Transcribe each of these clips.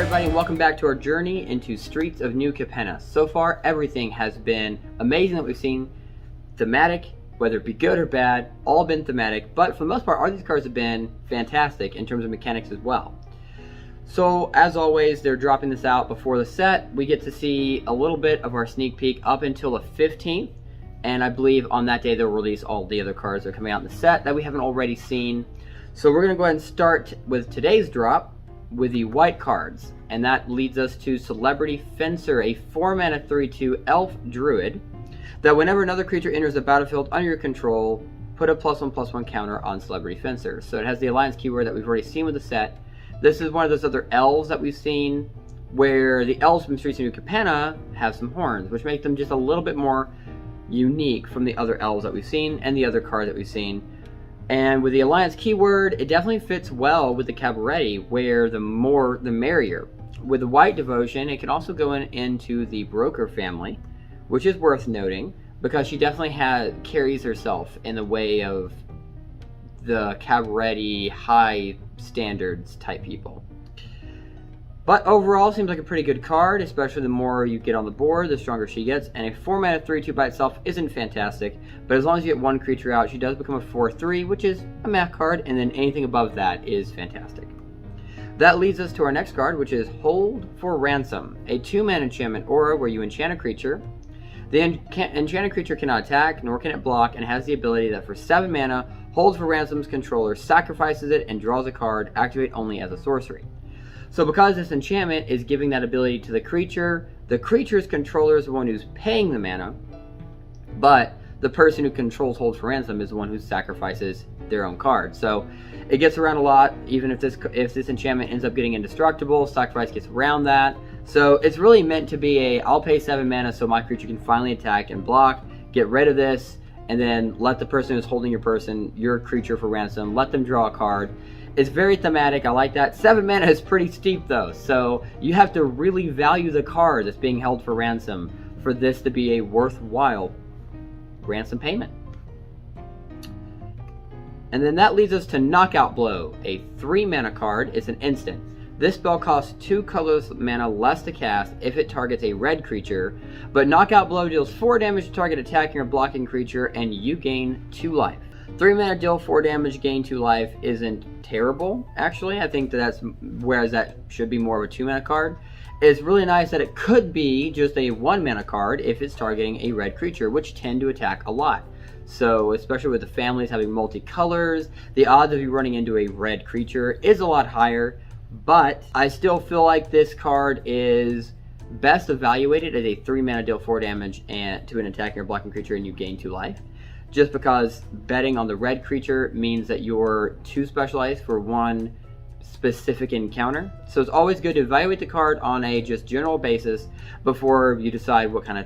everybody, and welcome back to our journey into Streets of New Capenna. So far, everything has been amazing that we've seen. Thematic, whether it be good or bad, all been thematic, but for the most part, all these cards have been fantastic in terms of mechanics as well. So, as always, they're dropping this out before the set. We get to see a little bit of our sneak peek up until the 15th, and I believe on that day they'll release all the other cards that are coming out in the set that we haven't already seen. So we're going to go ahead and start with today's drop with the white cards, and that leads us to Celebrity Fencer, a 4-mana 3/2 elf druid that whenever another creature enters the battlefield under your control, put a +1/+1 counter on Celebrity Fencer. So it has the alliance keyword that we've already seen with the set. This is one of those other elves that we've seen where the elves from Streets of New Capenna have some horns, which make them just a little bit more unique from the other elves that we've seen and the other cards that we've seen. And with the alliance keyword, it definitely fits well with the cabaret, where the more the merrier. With the white devotion, it can also go into the broker family, which is worth noting because she definitely carries herself in the way of the cabaret high standards type people. But overall, seems like a pretty good card, especially the more you get on the board, the stronger she gets. And a 4-mana 3/2 by itself isn't fantastic, but as long as you get one creature out, she does become a 4/3, which is a math card, and then anything above that is fantastic. That leads us to our next card, which is Hold for Ransom, a 2-mana enchantment aura where you enchant a creature. The enchanted creature cannot attack, nor can it block, and has the ability that for 7 mana, Hold for Ransom's controller sacrifices it and draws a card, activate only as a sorcery. So because this enchantment is giving that ability to the creature's controller is the one who's paying the mana, but the person who controls Hold for Ransom is the one who sacrifices their own card. So it gets around a lot, even if this enchantment ends up getting indestructible, sacrifice gets around that. So it's really meant to be I'll pay 7 mana so my creature can finally attack and block, get rid of this, and then let the person who's holding your creature for ransom, let them draw a card. It's very thematic, I like that. 7 mana is pretty steep though, so you have to really value the card that's being held for ransom for this to be a worthwhile ransom payment. And then that leads us to Knockout Blow, a 3-mana card. It's an instant. This spell costs 2 colorless mana less to cast if it targets a red creature, but Knockout Blow deals 4 damage to target attacking or blocking creature, and you gain 2 life. 3 mana deal 4 damage, gain 2 life isn't terrible, actually. I think whereas that should be more of a 2-mana card. It's really nice that it could be just a 1-mana card if it's targeting a red creature, which tend to attack a lot. So, especially with the families having multicolors, the odds of you running into a red creature is a lot higher, but I still feel like this card is best evaluated as a 3-mana deal 4 damage and to an attacking or blocking creature and you gain 2 life. Just because betting on the red creature means that you're too specialized for one specific encounter. So it's always good to evaluate the card on a just general basis before you decide what kind of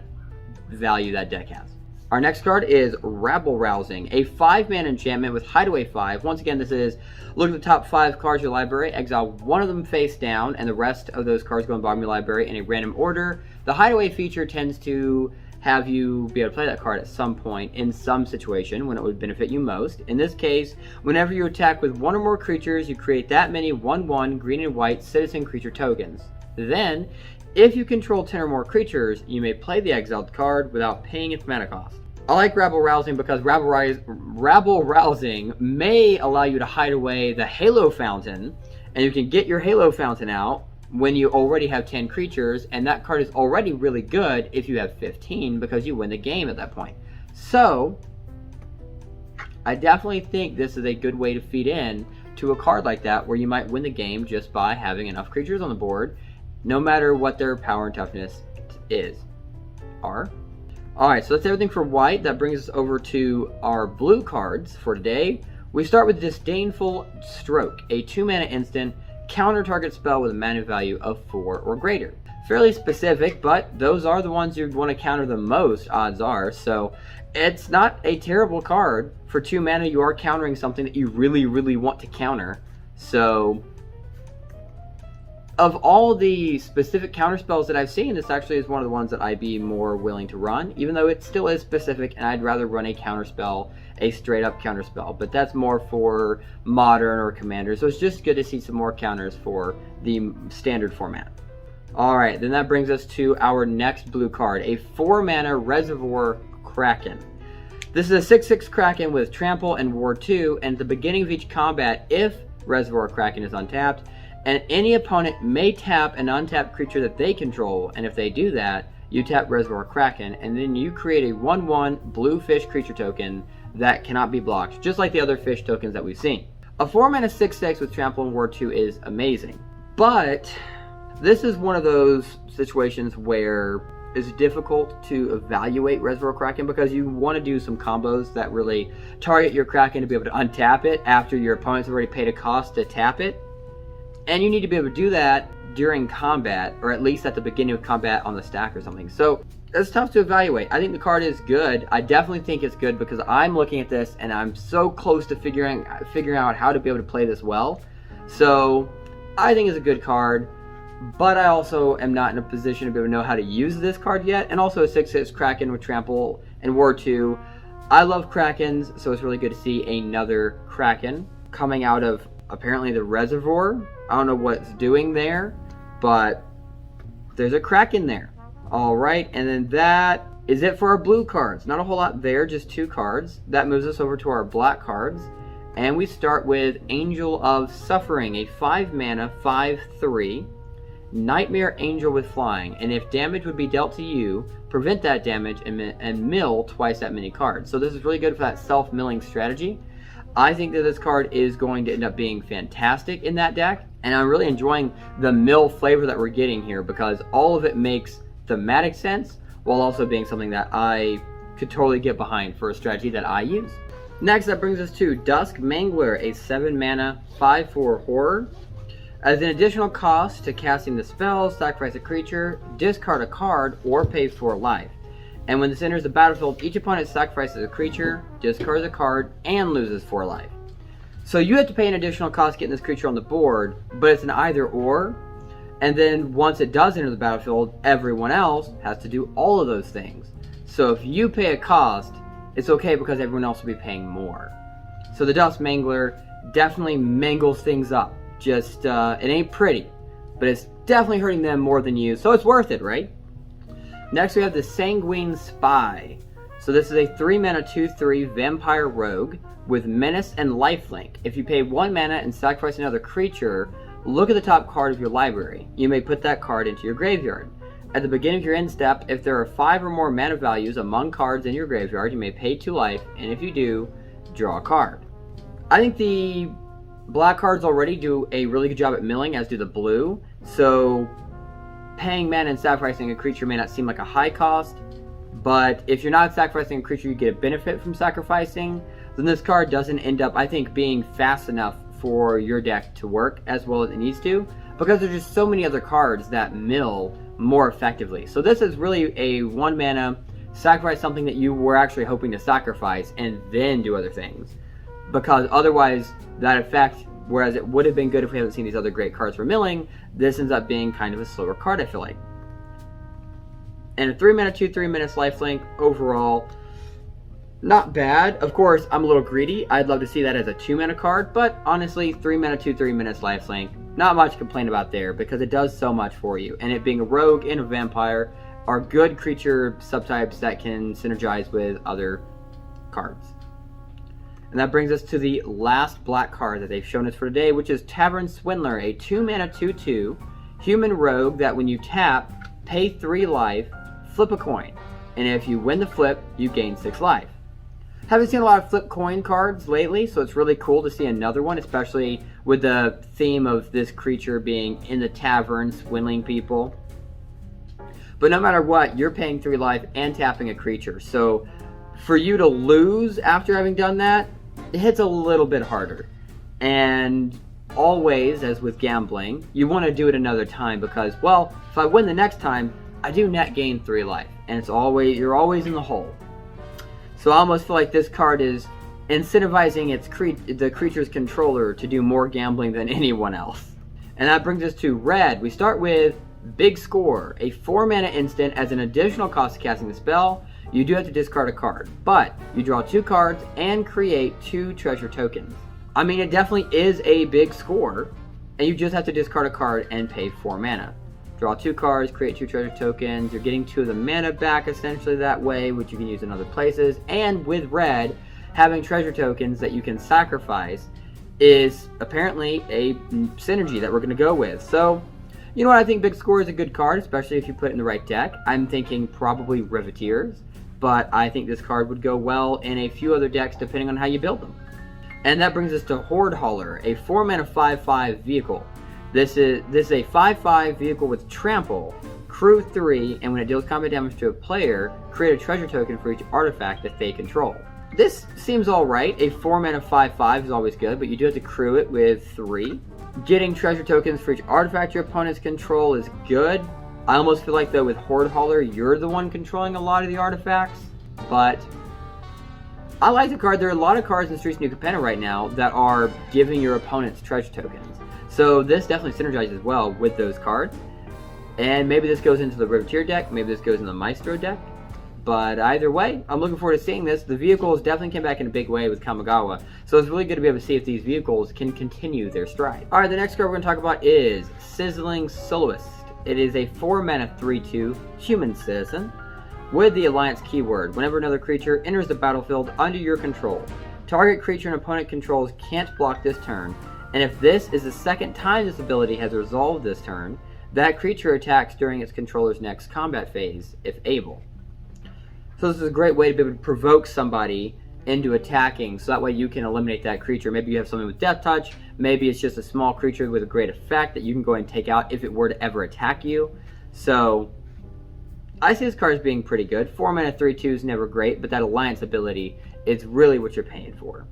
value that deck has. Our next card is Rabble Rousing, a 5-mana enchantment with Hideaway 5. Once again, this is look at the top 5 cards of your library, exile one of them face down, and the rest of those cards go in the bottom of your library in a random order. The Hideaway feature tends to have you be able to play that card at some point in some situation when it would benefit you most. In this case, whenever you attack with 1 or more creatures, you create that many 1/1 green and white citizen creature tokens. Then, if you control 10 or more creatures, you may play the exiled card without paying its mana cost. I like Rabble Rousing because Rabble Rousing may allow you to hide away the Halo Fountain, and you can get your Halo Fountain out when you already have 10 creatures, and that card is already really good if you have 15 because you win the game at that point. So, I definitely think this is a good way to feed in to a card like that where you might win the game just by having enough creatures on the board, no matter what their power and toughness are. Alright, so that's everything for white. That brings us over to our blue cards for today. We start with Disdainful Stroke, a 2-mana instant, counter target spell with a mana value of 4 or greater. Fairly specific, but those are the ones you want to counter the most, odds are, so it's not a terrible card. For 2 mana, you are countering something that you really, really want to counter, so Of all the specific counterspells that I've seen, this actually is one of the ones that I'd be more willing to run, even though it still is specific, and I'd rather run a counterspell, a straight-up counterspell. But that's more for modern or commander, so it's just good to see some more counters for the standard format. Alright, then that brings us to our next blue card, a 4-mana reservoir Kraken. This is a 6/6 Kraken with trample and ward 2, and at the beginning of each combat, if reservoir Kraken is untapped, and any opponent may tap an untapped creature that they control, and if they do that, you tap reservoir Kraken, and then you create a 1/1 blue fish creature token that cannot be blocked, just like the other fish tokens that we've seen. A 4-mana 6/6 with trample and ward 2 is amazing, but this is one of those situations where it's difficult to evaluate Reservoir Kraken because you want to do some combos that really target your Kraken to be able to untap it after your opponent's already paid a cost to tap it. And you need to be able to do that during combat, or at least at the beginning of combat on the stack or something. So it's tough to evaluate. I think the card is good. I definitely think it's good because I'm looking at this and I'm so close to figuring out how to be able to play this well. So I think it's a good card. But I also am not in a position to be able to know how to use this card yet. And also a 6/6 Kraken with trample and ward 2. I love Krakens, so it's really good to see another Kraken coming out of apparently the reservoir. I don't know what it's doing there, but there's a Kraken there. Alright, and then that is it for our blue cards. Not a whole lot there, just 2 cards. That moves us over to our black cards. And we start with Angel of Suffering, a 5-mana 5/3. Nightmare Angel with flying, and if damage would be dealt to you, prevent that damage and mill twice that many cards. So this is really good for that self-milling strategy. I think that this card is going to end up being fantastic in that deck, and I'm really enjoying the mill flavor that we're getting here because all of it makes thematic sense while also being something that I could totally get behind for a strategy that I use. Next, that brings us to Dusk Mangler, a 7-mana 5/4 horror. As an additional cost to casting the spell, sacrifice a creature, discard a card, or pay 4 life. And when this enters the battlefield, each opponent sacrifices a creature, discards a card, and loses 4 life. So you have to pay an additional cost getting this creature on the board, but it's an either or. And then once it does enter the battlefield, everyone else has to do all of those things. So if you pay a cost, it's okay because everyone else will be paying more. So the Dusk Mangler definitely mangles things up. Just, it ain't pretty, but it's definitely hurting them more than you, so it's worth it, right? Next we have the Sanguine Spy. So this is a 3-mana 2/3 vampire rogue with menace and lifelink. If you pay 1 mana and sacrifice another creature, look at the top card of your library. You may put that card into your graveyard. At the beginning of your end step, if there are 5 or more mana values among cards in your graveyard, you may pay 2 life, and if you do, draw a card. I think the black cards already do a really good job at milling, as do the blue, so paying mana and sacrificing a creature may not seem like a high cost, but if you're not sacrificing a creature you get a benefit from sacrificing, then this card doesn't end up, I think, being fast enough for your deck to work as well as it needs to, because there's just so many other cards that mill more effectively. So this is really a 1 mana, sacrifice something that you were actually hoping to sacrifice, and then do other things. Because otherwise, that effect, whereas it would have been good if we haven't seen these other great cards for milling, this ends up being kind of a slower card, I feel like. And a 3-mana 2/3 menace lifelink, overall, not bad. Of course, I'm a little greedy. I'd love to see that as a 2-mana card, but honestly, 3-mana 2/3 menace lifelink, not much to complain about there, because it does so much for you. And it being a rogue and a vampire are good creature subtypes that can synergize with other cards. And that brings us to the last black card that they've shown us for today, which is Tavern Swindler, a 2-mana 2/2 human rogue that when you tap, pay 3 life, flip a coin. And if you win the flip, you gain 6 life. Haven't seen a lot of flip coin cards lately, so it's really cool to see another one, especially with the theme of this creature being in the tavern, swindling people. But no matter what, you're paying 3 life and tapping a creature. So for you to lose after having done that, it hits a little bit harder. And always, as with gambling, you want to do it another time because, well, if I win the next time, I do net gain 3 life. And it's always, you're always in the hole. So I almost feel like this card is incentivizing the creature's controller to do more gambling than anyone else. And that brings us to red. We start with Big Score, a 4 mana instant. As an additional cost of casting the spell, you do have to discard a card, but you draw 2 cards and create 2 treasure tokens. I mean, it definitely is a big score, and you just have to discard a card and pay 4 mana. Draw 2 cards, create 2 treasure tokens. You're getting 2 of the mana back essentially that way, which you can use in other places. And with red, having treasure tokens that you can sacrifice is apparently a synergy that we're going to go with. So, you know what, I think Big Score is a good card, especially if you put it in the right deck. I'm thinking probably Riveteers, but I think this card would go well in a few other decks depending on how you build them. And that brings us to Horde Hauler, a 4 mana 5/5 vehicle. This is a 5/5 vehicle with trample, crew 3, and when it deals combat damage to a player, create a treasure token for each artifact that they control. This seems alright. A 4 mana 5/5 is always good, but you do have to crew it with 3. Getting treasure tokens for each artifact your opponents control is good. I almost feel like, though, with Horde Hauler, you're the one controlling a lot of the artifacts. But I like the card. There are a lot of cards in Streets of New Capenna right now that are giving your opponents treasure tokens. So this definitely synergizes well with those cards. And maybe this goes into the Riveteer deck. Maybe this goes in the Maestro deck. But either way, I'm looking forward to seeing this. The vehicles definitely came back in a big way with Kamigawa. So it's really good to be able to see if these vehicles can continue their stride. Alright, the next card we're going to talk about is Sizzling Soloist. It is a 4 mana 3/2 human citizen with the Alliance keyword. Whenever another creature enters the battlefield under your control, target creature an opponent controls can't block this turn. And if this is the second time this ability has resolved this turn, that creature attacks during its controller's next combat phase, if able. So this is a great way to be able to provoke somebody into attacking, so that way you can eliminate that creature. Maybe you have something with Death Touch, maybe it's just a small creature with a great effect that you can go and take out if it were to ever attack you. So I see this card as being pretty good. 4 mana 3/2 is never great, but that Alliance ability is really what you're paying for.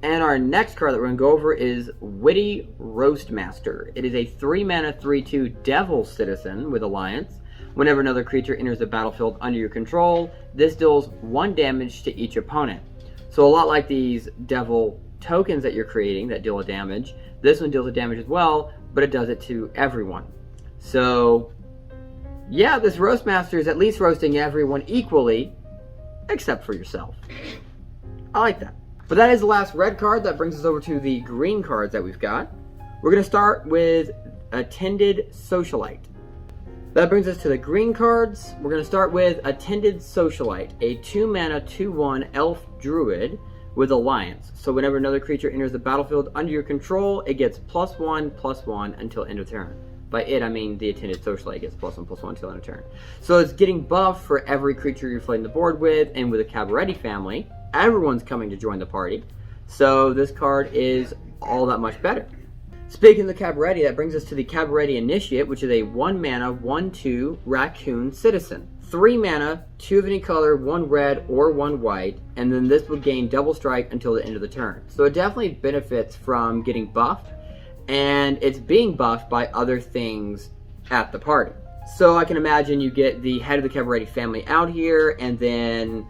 And our next card that we're going to go over is Witty Roastmaster. It is a 3 mana 3/2 Devil Citizen with Alliance. Whenever another creature enters the battlefield under your control, this deals 1 damage to each opponent. So a lot like these devil tokens that you're creating that deal a damage, this one deals a damage as well, but it does it to everyone. So yeah, this Roastmaster is at least roasting everyone equally, except for yourself. I like that. But that is the last red card. That brings us over to the green cards that we've got. We're going to start with Attended Socialite. That brings us to the green cards. We're going to start with Attended Socialite, a 2 mana 2/1 elf druid with Alliance. So whenever another creature enters the battlefield under your control, it gets +1/+1 until end of turn. By it, I mean the Attended Socialite gets +1/+1 until end of turn. So it's getting buffed for every creature you're flooding the board with, and with the Cabaret family, everyone's coming to join the party. So this card is all that much better. Speaking of the Cabaret, that brings us to the Cabaret Initiate, which is a 1 mana 1/2 raccoon citizen. 3 mana, 2 of any color, 1 red or 1 white, and then this will gain double strike until the end of the turn. So it definitely benefits from getting buffed, and it's being buffed by other things at the party. So I can imagine you get the head of the Cabaret family out here, and then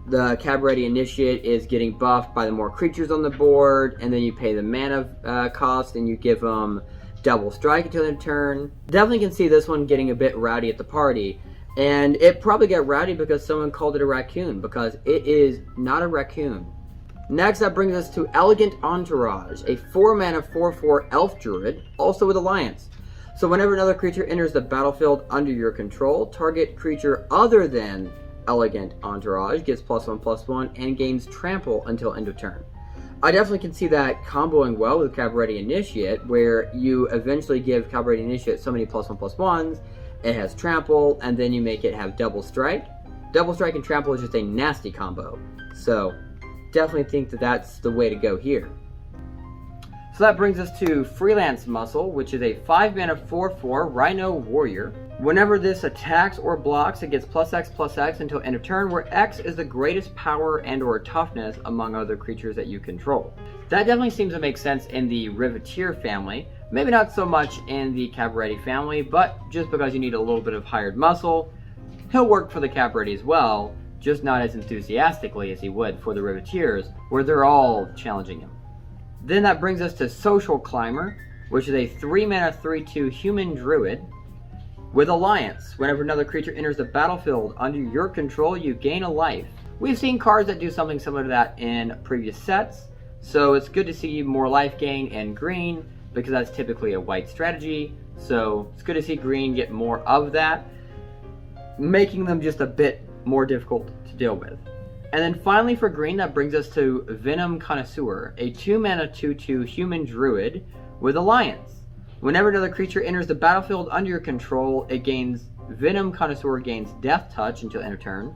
the Cabaret Initiate is getting buffed by the more creatures on the board, and then you pay the mana cost, and you give them double strike until the turn. Definitely can see this one getting a bit rowdy at the party, and it probably got rowdy because someone called it a raccoon, because it is not a raccoon. Next, that brings us to Elegant Entourage, a 4 mana 4/4 elf druid, also with Alliance. So whenever another creature enters the battlefield under your control, target creature other than Elegant Entourage gets +1/+1 and gains trample until end of turn. I definitely can see that comboing well with Cabaret Initiate, where you eventually give Cabaret Initiate so many +1/+1s, it has trample, and then you make it have double strike. Double strike and trample is just a nasty combo. So definitely think that that's the way to go here. So that brings us to Freelance Muscle, which is a 5 mana 4/4 Rhino Warrior. Whenever this attacks or blocks, it gets +X/+X until end of turn, where X is the greatest power and or toughness among other creatures that you control. That definitely seems to make sense in the Riveteer family. Maybe not so much in the Cabaret family, but just because you need a little bit of hired muscle, he'll work for the Cabaret as well, just not as enthusiastically as he would for the Riveteers, where they're all challenging him. Then that brings us to Social Climber, which is a 3-mana 3/2 human druid with Alliance. Whenever another creature enters the battlefield under your control, you gain a life. We've seen cards that do something similar to that in previous sets, so it's good to see more life gain in green, because that's typically a white strategy, so it's good to see green get more of that, making them just a bit more difficult to deal with. And then finally for green, that brings us to Venom Connoisseur, a 2-mana 2/2 human druid with Alliance. Whenever another creature enters the battlefield under your control, it gains Venom Connoisseur gains Death Touch until end of turn.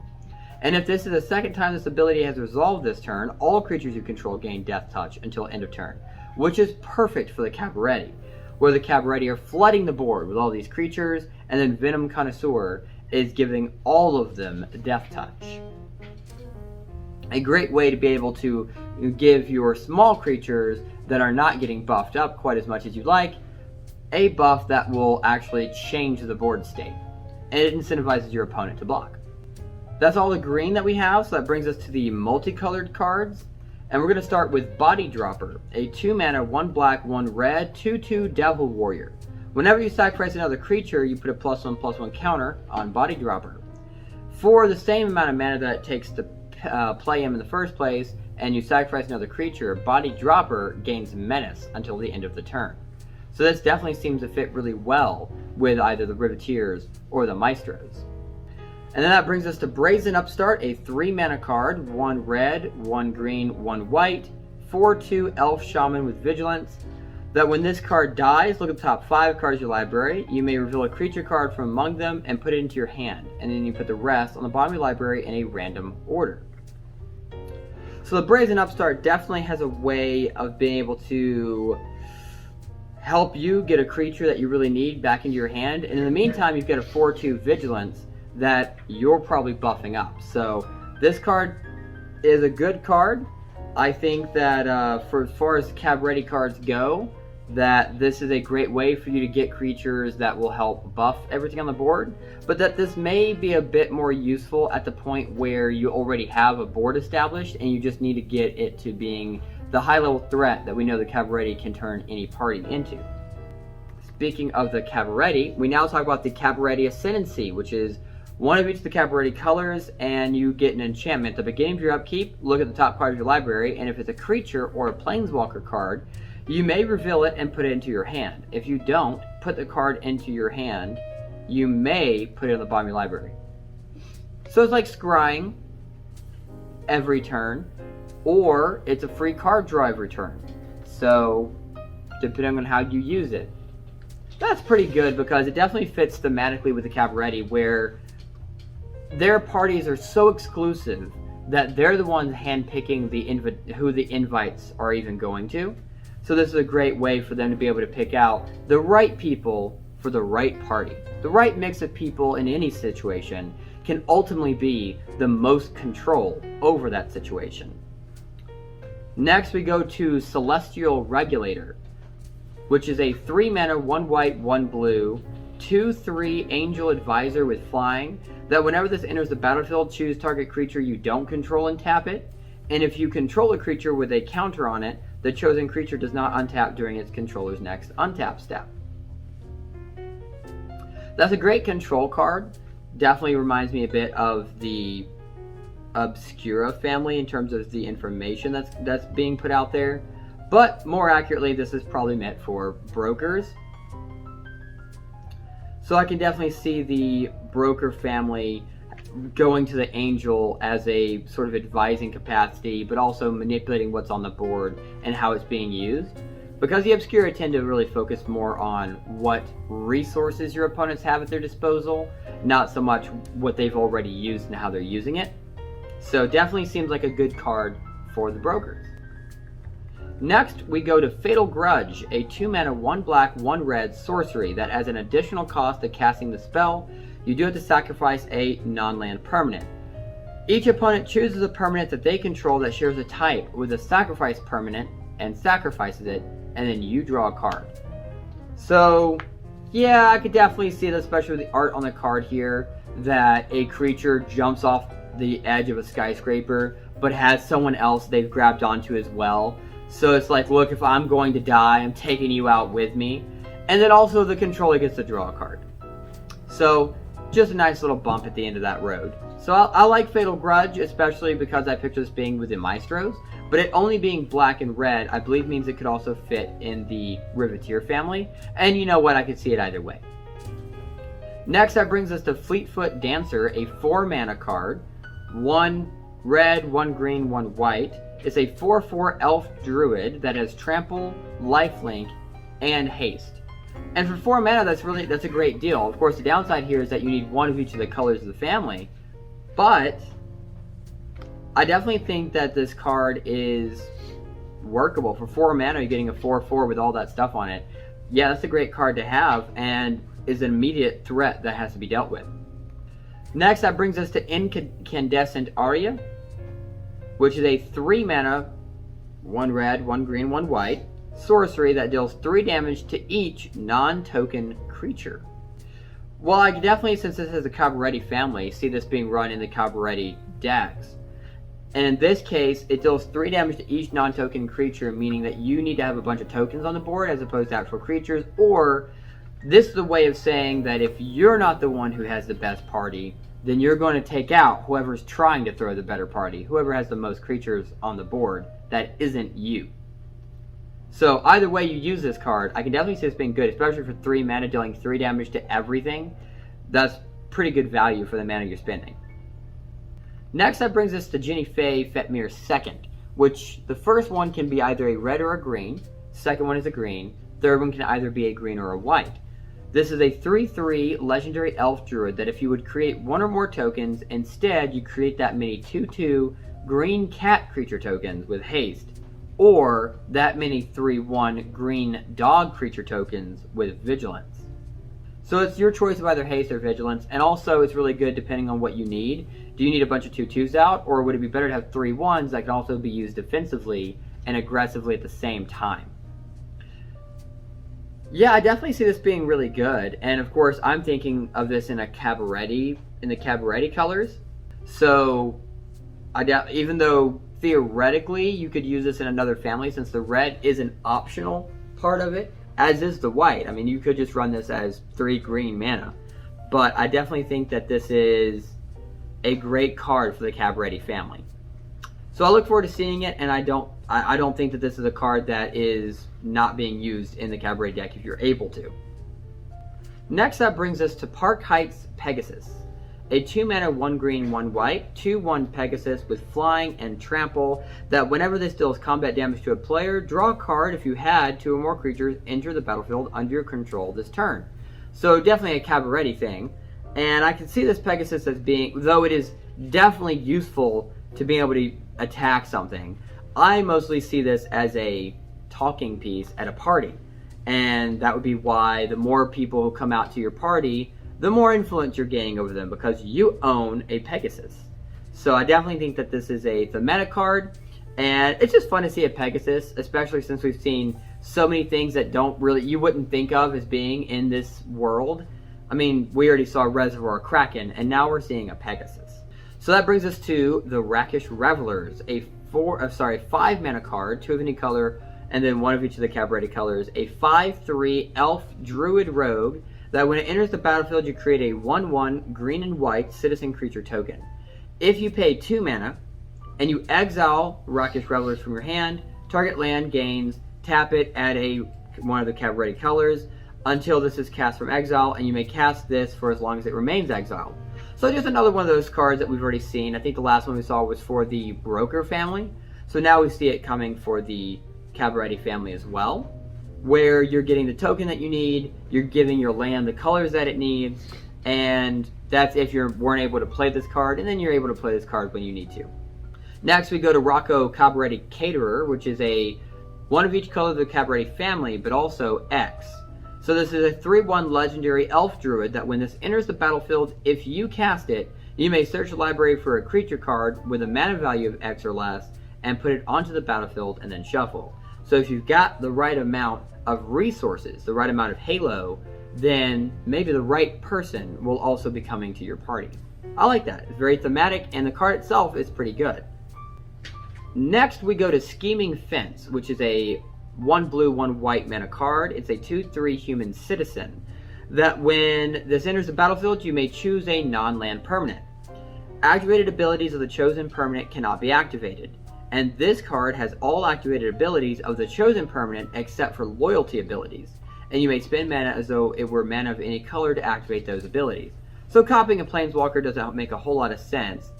And if this is the second time this ability has resolved this turn, all creatures you control gain Death Touch until end of turn, which is perfect for the cabaret, where the cabaret are flooding the board with all these creatures, and then Venom Connoisseur is giving all of them Death Touch. A great way to be able to give your small creatures that are not getting buffed up quite as much as you'd like a buff that will actually change the board state, and it incentivizes your opponent to block. That's all the green that we have, so that brings us to the multicolored cards. And we're going to start with Body Dropper, a 2-mana 1 black 1 red 2/2 Devil Warrior. Whenever you sacrifice another creature, you put a +1/+1 counter on Body Dropper. For the same amount of mana that it takes to play him in the first place, and you sacrifice another creature, Body Dropper gains Menace until the end of the turn. So this definitely seems to fit really well with either the Riveteers or the Maestros. And then that brings us to Brazen Upstart, a 3-mana card, 1 red, 1 green, 1 white, 4/2 Elf Shaman with Vigilance. That when this card dies, look at the top 5 cards of your library. You may reveal a creature card from among them and put it into your hand. And then you put the rest on the bottom of your library in a random order. So the Brazen Upstart definitely has a way of being able to help you get a creature that you really need back into your hand. And in the meantime, you've got a 4/2 Vigilance that you're probably buffing up. So this card is a good card. I think that for as far as cabaret cards go, that this is a great way for you to get creatures that will help buff everything on the board, but that this may be a bit more useful at the point where you already have a board established and you just need to get it to being the high level threat that we know the cabaret can turn any party into. Speaking of the cabaret, we now talk about the cabaret ascendancy, which is one of each of the cabaret colors, and you get an enchantment. At the beginning of your upkeep, look at the top card of your library, and if it's a creature or a planeswalker card, you may reveal it and put it into your hand. If you don't put the card into your hand, you may put it on the bottom of your library. So it's like scrying every turn, or it's a free card draw every turn. So, depending on how you use it. That's pretty good because it definitely fits thematically with the cabaret, where their parties are so exclusive that they're the ones handpicking who the invites are even going to. So this is a great way for them to be able to pick out the right people for the right party. The right mix of people in any situation can ultimately be the most control over that situation. Next we go to Celestial Regulator, which is a 3-mana 1 white 1 blue 2/3 Angel Advisor with Flying, that whenever this enters the battlefield, choose target creature you don't control and tap it, and if you control a creature with a counter on it, the chosen creature does not untap during its controller's next untap step. That's a great control card. Definitely reminds me a bit of the Obscura family in terms of the information that's being put out there, but more accurately, this is probably meant for brokers. So I can definitely see the broker family going to the angel as a sort of advising capacity, but also manipulating what's on the board and how it's being used. Because the Obscura tend to really focus more on what resources your opponents have at their disposal, not so much what they've already used and how they're using it. So definitely seems like a good card for the brokers. Next, we go to Fatal Grudge, a 2-mana 1 black 1 red sorcery that as an additional cost to casting the spell, you do have to sacrifice a non-land permanent. Each opponent chooses a permanent that they control that shares a type with a sacrifice permanent and sacrifices it, and then you draw a card. So, yeah, I could definitely see that, especially with the art on the card here, that a creature jumps off the edge of a skyscraper, but has someone else they've grabbed onto as well. So it's like, look, if I'm going to die, I'm taking you out with me. And then also the controller gets to draw a card. So just a nice little bump at the end of that road. So I like Fatal Grudge, especially because I picture this being within Maestros. But it only being black and red, I believe means it could also fit in the Riveteer family. And you know what, I could see it either way. Next, that brings us to Fleetfoot Dancer, a 4-mana card. 1 red, 1 green, 1 white. It's a 4/4 elf druid that has trample, lifelink, and haste. And for 4 mana, that's a great deal. Of course, the downside here is that you need 1 of each of the colors of the family. But I definitely think that this card is workable. For 4 mana, you're getting a 4/4 with all that stuff on it. Yeah, that's a great card to have, and is an immediate threat that has to be dealt with. Next, that brings us to Incandescent Aria, which is a 3 mana, 1 red, 1 green, 1 white, sorcery that deals 3 damage to each non-token creature. Well, I definitely, since this is a cabaret family, see this being run in the cabaret decks. And in this case, it deals 3 damage to each non-token creature, meaning that you need to have a bunch of tokens on the board as opposed to actual creatures, or this is a way of saying that if you're not the one who has the best party, then you're going to take out whoever's trying to throw the better party, whoever has the most creatures on the board that isn't you. So either way you use this card, I can definitely see this being good, especially for 3 mana dealing 3 damage to everything. That's pretty good value for the mana you're spending. Next, that brings us to Jinnie fayefetmere second, which the first one can be either a red or a green, second one is a green, third one can either be a green or a white. This is a 3/3 legendary elf druid that if you would create 1 or more tokens, instead you create that many 2/2 green cat creature tokens with haste, or that many 3/1 green dog creature tokens with vigilance. So it's your choice of either haste or vigilance, and also it's really good depending on what you need. Do you need a bunch of 2/2s out, or would it be better to have 3/1s that can also be used defensively and aggressively at the same time? Yeah, I definitely see this being really good, and of course I'm thinking of this in the cabaret colors. So even though theoretically you could use this in another family, since the red is an optional part of it, as is the white. I mean, you could just run this as 3 green mana, but I definitely think that this is a great card for the cabaret family. So I look forward to seeing it, and I don't think that this is a card that is not being used in the cabaret deck if you're able to. Next up brings us to Park Heights Pegasus, a 2 mana 1 green 1 white 2/1 Pegasus with flying and trample that whenever this deals combat damage to a player, draw a card. If you had 2 or more creatures enter the battlefield under your control this turn. So definitely a cabaret thing, and I can see this Pegasus as being, though it is definitely useful to being able to attack something, I mostly see this as a talking piece at a party. And that would be why the more people who come out to your party, the more influence you're gaining over them, because you own a Pegasus. So I definitely think that this is a thematic card, and it's just fun to see a Pegasus, especially since we've seen so many things that you wouldn't think of as being in this world. I mean, we already saw Reservoir, Kraken, and now we're seeing a Pegasus. So that brings us to the Ruckus Revelers, a 5 mana card, 2 of any color, and then 1 of each of the cabaret colors, a 5/3 elf druid rogue that when it enters the battlefield you create a 1/1 green and white citizen creature token. If you pay 2 mana and you exile Ruckus Revelers from your hand, target land gains, tap it, add one of the cabaret colors until this is cast from exile, and you may cast this for as long as it remains exiled. So just another one of those cards that we've already seen. I think the last one we saw was for the Broker family. So now we see it coming for the Cabaret family as well, where you're getting the token that you need, you're giving your land the colors that it needs, and that's if you weren't able to play this card, and then you're able to play this card when you need to. Next we go to Rocco Cabaret Caterer, which is a 1 of each color of the Cabaret family, but also X. So this is a 3/1 legendary elf druid that when this enters the battlefield, if you cast it, you may search the library for a creature card with a mana value of X or less and put it onto the battlefield and then shuffle. So if you've got the right amount of resources, the right amount of halo, then maybe the right person will also be coming to your party. I like that. It's very thematic, and the card itself is pretty good. Next, we go to Scheming Fence, which is a 1 blue, 1 white mana card. It's a 2/3 human citizen. That when this enters the battlefield, you may choose a non-land permanent. Activated abilities of the chosen permanent cannot be activated. And this card has all activated abilities of the chosen permanent except for loyalty abilities. And you may spend mana as though it were mana of any color to activate those abilities. So copying a Planeswalker doesn't make a whole lot of sense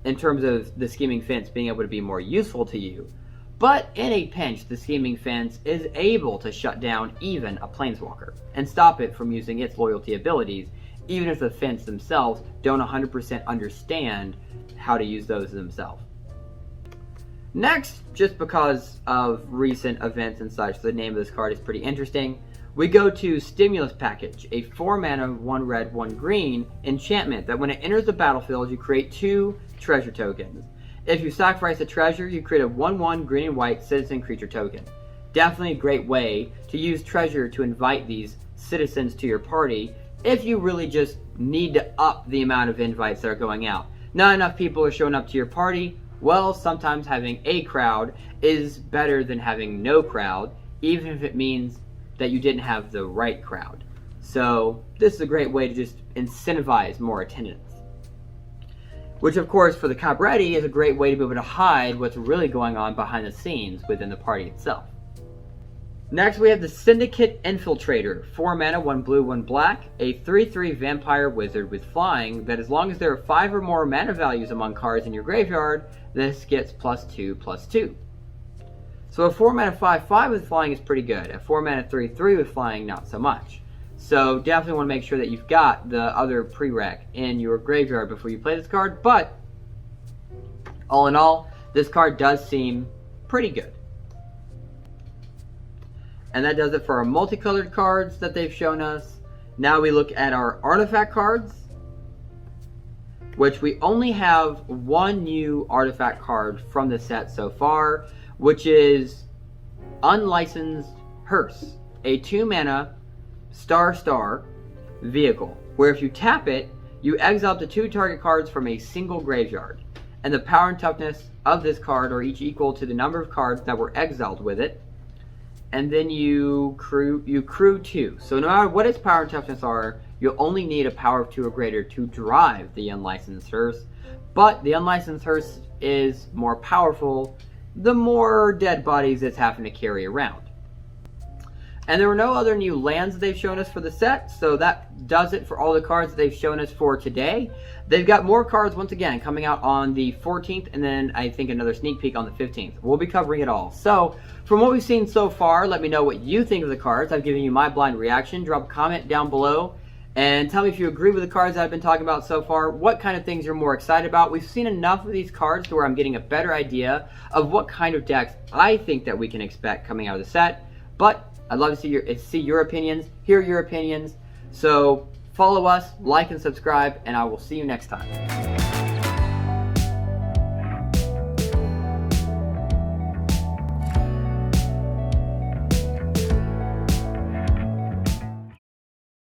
in terms of the Scheming Fence being able to be more useful to you. But in a pinch, the Scheming Fence is able to shut down even a Planeswalker and stop it from using its loyalty abilities, even if the Fence themselves don't 100% understand how to use those themselves. Next, just because of recent events and such, the name of this card is pretty interesting. We go to Stimulus Package, a 4 mana, 1 red, 1 green enchantment that when it enters the battlefield, you create 2 treasure tokens. If you sacrifice a treasure, you create a 1/1 green and white citizen creature token. Definitely a great way to use treasure to invite these citizens to your party if you really just need to up the amount of invites that are going out. Not enough people are showing up to your party. Well, sometimes having a crowd is better than having no crowd, even if it means that you didn't have the right crowd. So this is a great way to just incentivize more attendance. Which of course for the cabaret is a great way to be able to hide what's really going on behind the scenes within the party itself. Next we have the Syndicate Infiltrator, 4 mana, 1 blue, 1 black, a 3/3 vampire wizard with flying that as long as there are 5 or more mana values among cards in your graveyard, this gets +2/+2. So a 4 mana 5/5 with flying is pretty good. A 4 mana 3/3 with flying, not so much. So definitely want to make sure that you've got the other prereq in your graveyard before you play this card. But all in all, this card does seem pretty good. And that does it for our multicolored cards that they've shown us. Now we look at our artifact cards, which we only have 1 new artifact card from the set so far, which is Unlicensed Hearse, a 2 mana star vehicle, where if you tap it, you exile up to 2 target cards from a single graveyard. And the power and toughness of this card are each equal to the number of cards that were exiled with it. And then you crew 2. So no matter what its power and toughness are, you'll only need a power of 2 or greater to drive the Unlicensed Hearse. But the Unlicensed Hearse is more powerful the more dead bodies it's having to carry around. And there were no other new lands that they've shown us for the set, so that does it for all the cards that they've shown us for today. They've got more cards, once again, coming out on the 14th, and then I think another sneak peek on the 15th. We'll be covering it all. So, from what we've seen so far, let me know what you think of the cards. I've given you my blind reaction. Drop a comment down below, and tell me if you agree with the cards that I've been talking about so far, what kind of things you're more excited about. We've seen enough of these cards to where I'm getting a better idea of what kind of decks I think that we can expect coming out of the set. But I'd love to see your opinions, hear your opinions. So follow us, like and subscribe, and I will see you next time.